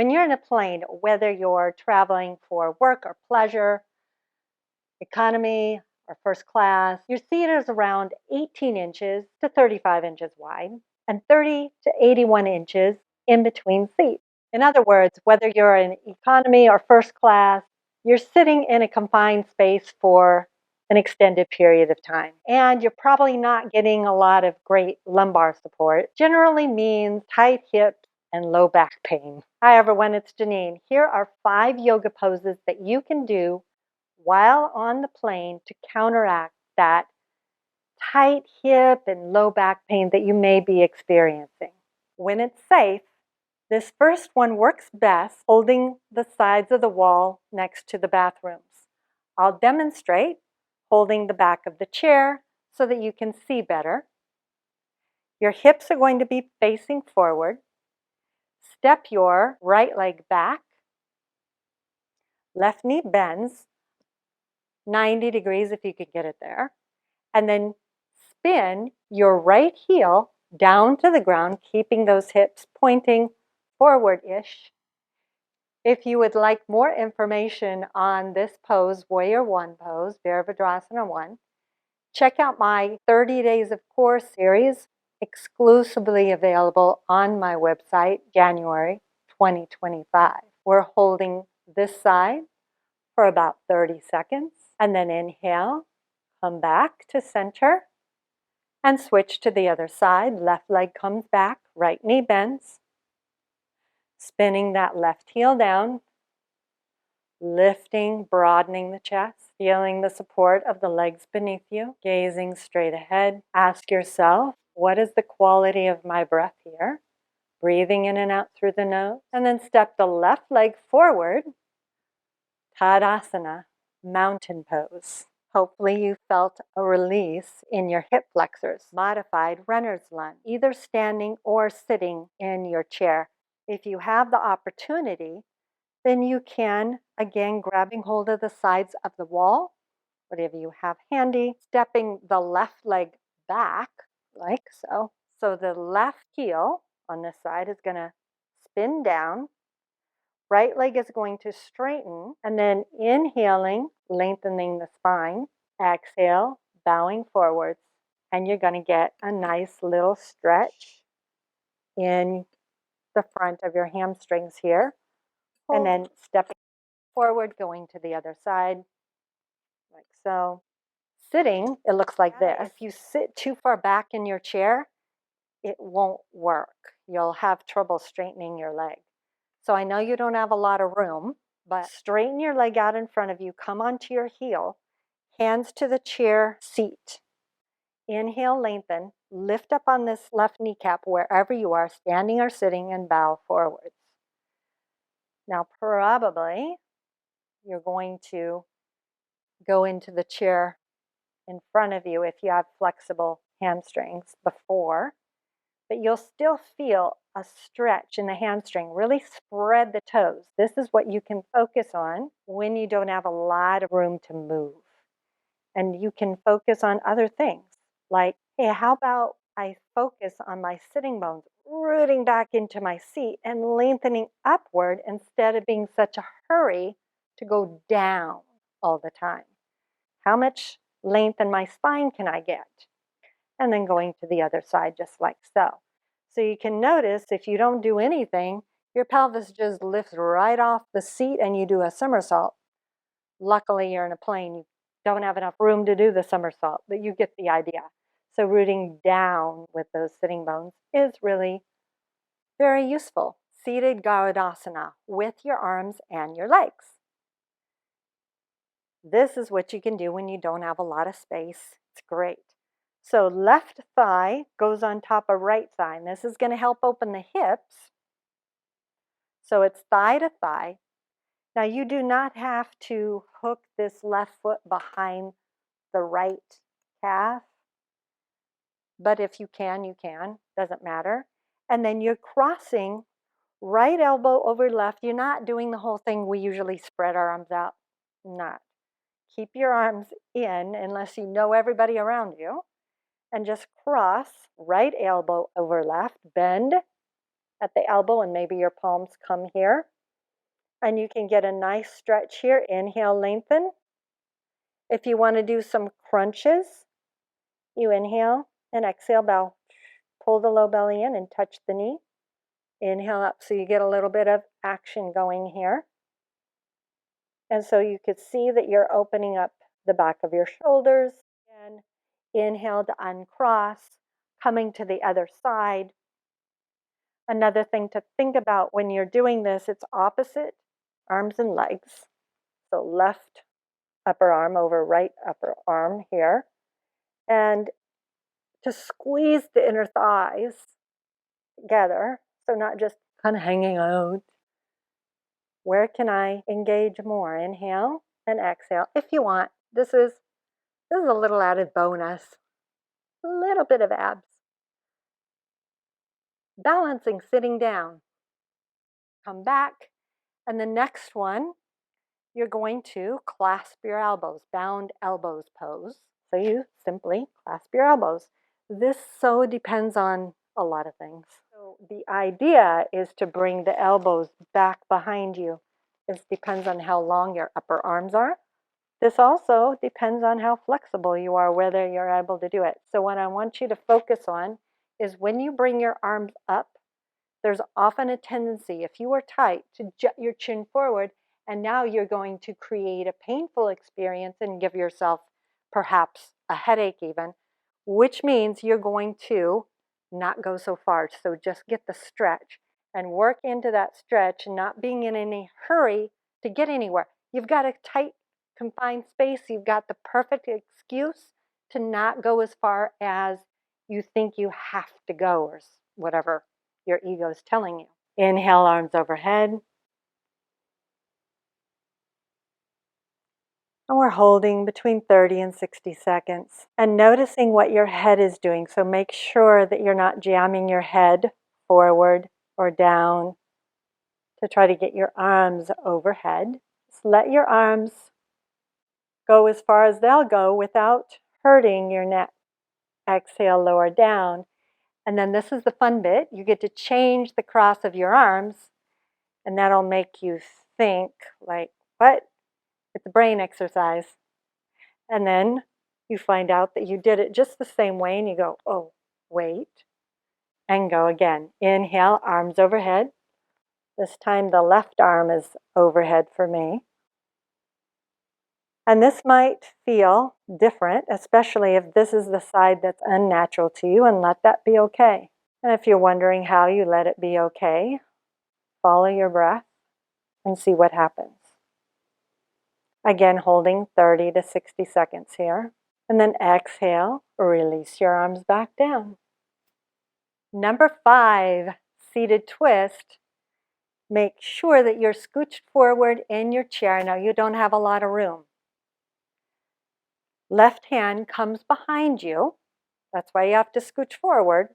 When you're in a plane, whether you're traveling for work or pleasure, economy or first class, your seat is around 18 inches to 35 inches wide and 30 to 81 inches in between seats. In other words, whether you're in economy or first class, you're sitting in a confined space for an extended period of time. And you're probably not getting a lot of great lumbar support. Generally means tight hips and low back pain. Hi everyone, it's Genene. Here are 5 yoga poses that you can do while on the plane to counteract that tight hip and low back pain that you may be experiencing. When it's safe, this first one works best holding the sides of the wall next to the bathrooms. I'll demonstrate holding the back of the chair so that you can see better. Your hips are going to be facing forward. Step your right leg back. Left knee bends 90 degrees if you could get it there. And then spin your right heel down to the ground, keeping those hips pointing forward-ish. If you would like more information on this pose, Warrior One pose, Virabhadrasana 1, check out my 30 Days of Core series, exclusively available on my website, January 2025. We're holding this side for about 30 seconds, and then inhale, come back to center, and switch to the other side. Left leg comes back, right knee bends. Spinning that left heel down, lifting, broadening the chest, feeling the support of the legs beneath you, gazing straight ahead. Ask yourself, what is the quality of my breath here? Breathing in and out through the nose. And then step the left leg forward, Tadasana, mountain pose. Hopefully you felt a release in your hip flexors. Modified runner's lunge, either standing or sitting in your chair. If you have the opportunity, then you can, again, grabbing hold of the sides of the wall, whatever you have handy, stepping the left leg back, like so. So the left heel on this side is going to spin down. Right leg is going to straighten, and then inhaling, lengthening the spine. Exhale, bowing forwards, and you're going to get a nice little stretch in the front of your hamstrings here. And then stepping forward, going to the other side, like so. Sitting, it looks like this. If you sit too far back in your chair, it won't work. You'll have trouble straightening your leg. So I know you don't have a lot of room, but straighten your leg out in front of you, come onto your heel, hands to the chair seat. Inhale, lengthen, lift up on this left kneecap wherever you are, standing or sitting, and bow forwards. Now, probably you're going to go into the chair in front of you if you have flexible hamstrings before, but you'll still feel a stretch in the hamstring. Really spread the toes. This is what you can focus on when you don't have a lot of room to move. And you can focus on other things like, hey, how about I focus on my sitting bones, rooting back into my seat and lengthening upward instead of being such a hurry to go down all the time. How much length in my spine can I get? And then going to the other side just like so. So you can notice if you don't do anything, your pelvis just lifts right off the seat and you do a somersault. Luckily, you're in a plane. You don't have enough room to do the somersault, but you get the idea. So rooting down with those sitting bones is really very useful. Seated Garudasana with your arms and your legs. This is what you can do when you don't have a lot of space. It's great. So left thigh goes on top of right thigh. And this is going to help open the hips. So it's thigh to thigh. Now you do not have to hook this left foot behind the right calf. But if you can, you can. Doesn't matter. And then you're crossing right elbow over left. You're not doing the whole thing. We usually spread our arms out. Not. Keep your arms in unless you know everybody around you. And just cross right elbow over left. Bend at the elbow, and maybe your palms come here. And you can get a nice stretch here. Inhale, lengthen. If you want to do some crunches, you inhale and exhale, bow. Pull the low belly in and touch the knee. Inhale up so you get a little bit of action going here. And so you could see that you're opening up the back of your shoulders. And inhale to uncross, coming to the other side. Another thing to think about when you're doing this, it's opposite arms and legs. So left upper arm over right upper arm here. And to squeeze the inner thighs together, so not just kind of hanging out. Where can I engage more? Inhale and exhale. If you want, this is a little added bonus. A little bit of abs. Balancing, sitting down. Come back. And the next one, you're going to clasp your elbows, bound elbows pose. So you simply clasp your elbows. This so depends on a lot of things. So the idea is to bring the elbows back behind you. This depends on how long your upper arms are. This also depends on how flexible you are, whether you're able to do it. So what I want you to focus on is when you bring your arms up, there's often a tendency, if you are tight, to jut your chin forward, and now you're going to create a painful experience and give yourself perhaps a headache even, which means you're going to not go so far. So just get the stretch and work into that stretch, not being in any hurry to get anywhere. You've got a tight, confined space. You've got the perfect excuse to not go as far as you think you have to go, or whatever your ego is telling you. Inhale, arms overhead. And we're holding between 30 and 60 seconds and noticing what your head is doing. So make sure that you're not jamming your head forward or down to try to get your arms overhead. Just let your arms go as far as they'll go without hurting your neck. Exhale, lower down. And then this is the fun bit. You get to change the cross of your arms, and that'll make you think like, what? It's a brain exercise. And then you find out that you did it just the same way, and you go, oh, wait, and go again. Inhale, arms overhead. This time the left arm is overhead for me. And this might feel different, especially if this is the side that's unnatural to you, and let that be okay. And if you're wondering how you let it be okay, follow your breath and see what happens. Again, holding 30 to 60 seconds here. And then exhale, release your arms back down. Number 5, seated twist. Make sure that you're scooched forward in your chair. Now, you don't have a lot of room. Left hand comes behind you. That's why you have to scooch forward.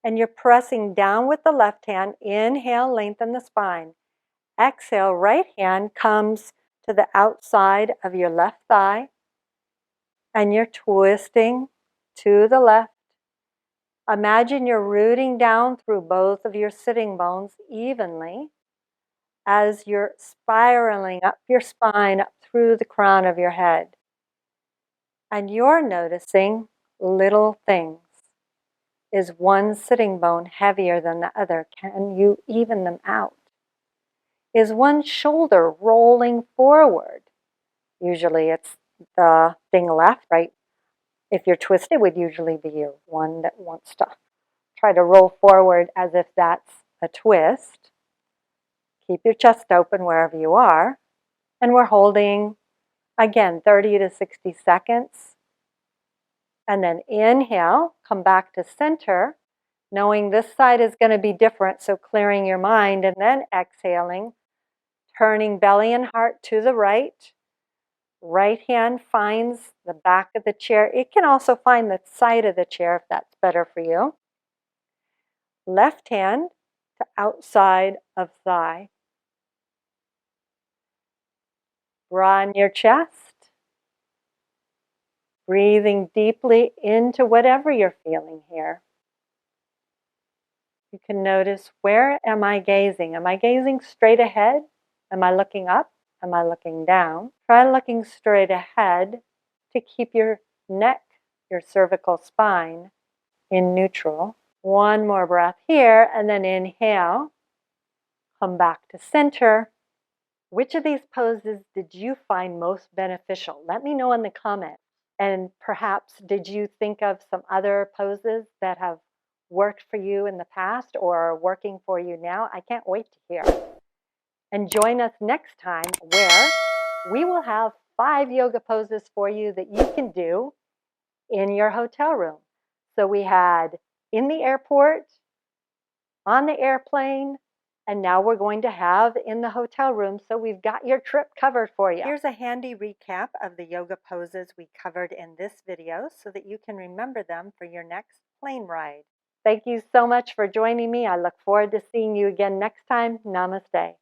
And you're pressing down with the left hand. Inhale, lengthen the spine. Exhale, right hand comes to the outside of your left thigh. And you're twisting to the left. Imagine you're rooting down through both of your sitting bones evenly as you're spiraling up your spine, up through the crown of your head. And you're noticing little things. Is one sitting bone heavier than the other? Can you even them out? Is one shoulder rolling forward? Usually it's the thing left, right? If you're twisted, it would usually be your one that wants to try to roll forward as if that's a twist. Keep your chest open wherever you are. And we're holding, again, 30 to 60 seconds. And then inhale, come back to center, knowing this side is going to be different, so clearing your mind. And then exhaling, turning belly and heart to the right. Right hand finds the back of the chair. It can also find the side of the chair if that's better for you. Left hand to outside of thigh. Broaden your chest. Breathing deeply into whatever you're feeling here. You can notice, where am I gazing? Am I gazing straight ahead? Am I looking up? Am I looking down? Try looking straight ahead to keep your neck, your cervical spine, in neutral. One more breath here, and then inhale. Come back to center. Which of these poses did you find most beneficial? Let me know in the comments. And perhaps, did you think of some other poses that have worked for you in the past or are working for you now? I can't wait to hear. And join us next time, where we will have 5 yoga poses for you that you can do in your hotel room. So we had in the airport, on the airplane, and now we're going to have in the hotel room. So we've got your trip covered for you. Here's a handy recap of the yoga poses we covered in this video so that you can remember them for your next plane ride. Thank you so much for joining me. I look forward to seeing you again next time. Namaste.